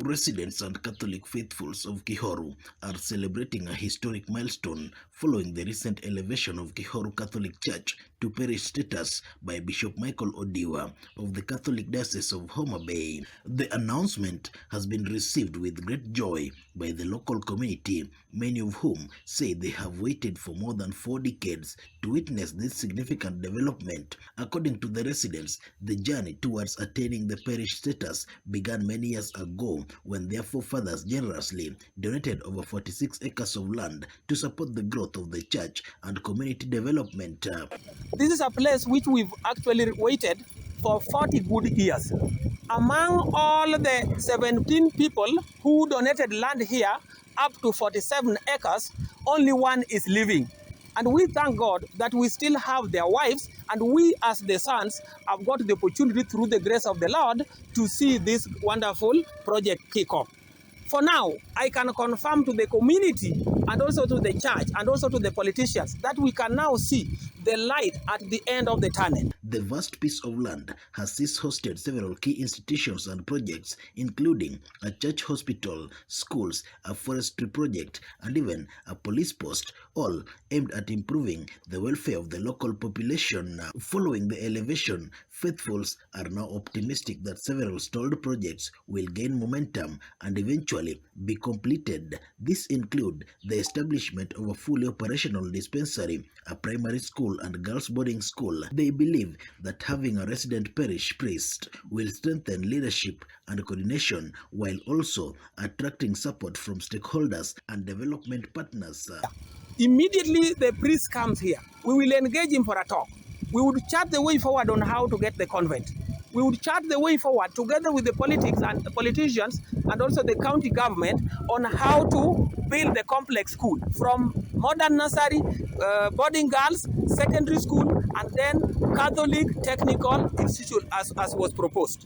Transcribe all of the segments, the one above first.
Residents and Catholic faithfuls of Kihoru are celebrating a historic milestone following the recent elevation of Kihoru Catholic Church to parish status by Bishop Michael Odiwa of the Catholic Diocese of Homa Bay. The announcement has been received with great joy by the local community, many of whom say they have waited for more than 4 decades to witness this significant development. According to the residents, the journey towards attaining the parish status began many years ago when their forefathers generously donated over 46 acres of land to support the growth of the church and community development. This is a place which we've actually waited for 40 good years. Among all the 17 people who donated land here, up to 47 acres, only one is living. And we thank God that we still have their wives, and we as the sons have got the opportunity through the grace of the Lord to see this wonderful project kick off. For now, I can confirm to the community and also to the church and also to the politicians that we can now see the light at the end of the tunnel. The vast piece of land has since hosted several key institutions and projects, including a church hospital, schools, a forestry project, and even a police post, all aimed at improving the welfare of the local population. Following the elevation, faithfuls are now optimistic that several stalled projects will gain momentum and eventually be completed. These include the establishment of a fully operational dispensary, a primary school, and girls' boarding school. They believe that having a resident parish priest will strengthen leadership and coordination while also attracting support from stakeholders and development partners. Immediately the priest comes here, we will engage him for a talk. We would chart the way forward on how to get the convent. We would chart the way forward together with the politics and the politicians and also the county government on how to build the complex school from modern nursery, boarding girls, secondary school, and then Catholic Technical Institute as was proposed.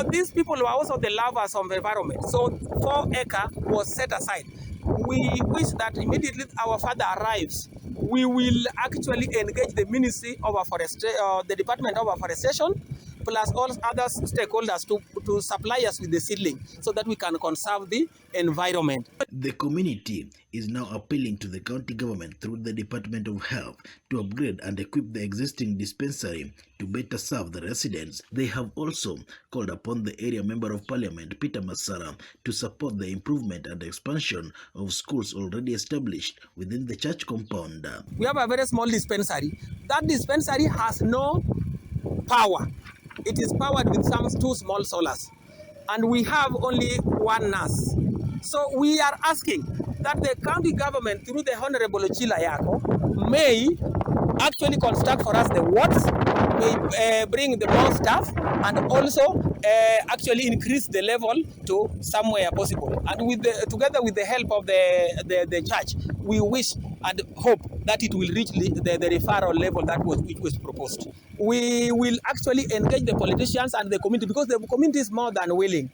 These people were also the lovers of the environment, so 4 acres was set aside. We wish that immediately our father arrives, we will actually engage the Ministry of the Department of Afforestation, plus all other stakeholders to supply us with the seedling so that we can conserve the environment. The community is now appealing to the county government through the Department of Health to upgrade and equip the existing dispensary to better serve the residents. They have also called upon the area Member of Parliament, Peter Masara, to support the improvement and expansion of schools already established within the church compound. We have a very small dispensary. That dispensary has no power. It is powered with 2 small solars, and we have only 1 nurse. So we are asking that the county government, through the Honorable Ochila Yako, may actually construct for us the wards, may bring the more staff, and also actually increase the level to somewhere possible. And together with the help of the church, we wish and hope that it will reach the referral level which was proposed. We will actually engage the politicians and the community, because the community is more than willing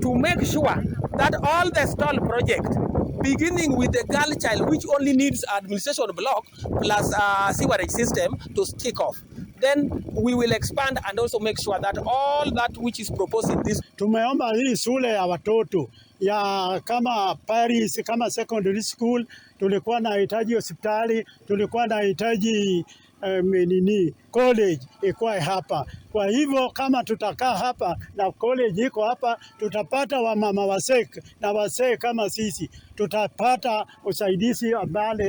to make sure that all the stall projects, beginning with the girl child, which only needs administration block plus sewerage system to stick off. Then we will expand and also make sure that all that which is proposed in this. Tumeomba hii shule ya watoto ya kama Paris, kama secondary school, tulikuwa na hitaji hospitali, tulikuwa na hitaji college ikuwa hapa. Kwa hivyo kama tutakaa hapa na college iko hapa, tutapata wamama wasee na wasee kama sisi, tutapata usaidizi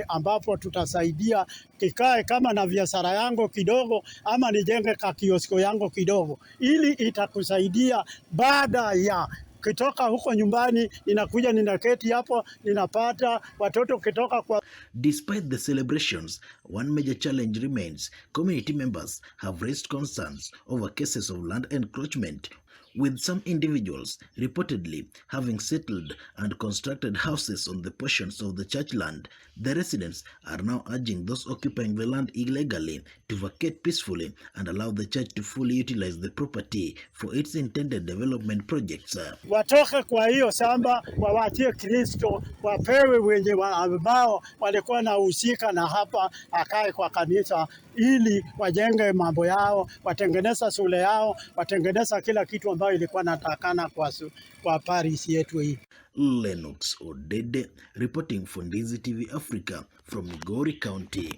ambapo tutasaidia kikae kama na biashara yangu kidogo, ama nijenge kiosko yangu kidogo, ili itakusaidia baada ya kitoka huko nyumbani, ninakuja ninaketi hapo, ninapata watoto kitoka kwa. Despite the celebrations, one major challenge remains. Community members have raised concerns over cases of land encroachment, with some individuals reportedly having settled and constructed houses on the portions of the church land. The residents are now urging those occupying the land illegally to vacate peacefully and allow the church to fully utilize the property for its intended development projects. Watoke kwa hiyo samba, wawachie Kristo, wapewe wenye ambao walikuwa na uhusika na hapa, akae kwa kanisa ili wajenge mambo yao, watengeneza shule yao, watengeneza kila kitu ambayo ilikuwa natakana kwa parish yetu hii. Lennox Odede reporting for Ndizi TV Africa from Migori County.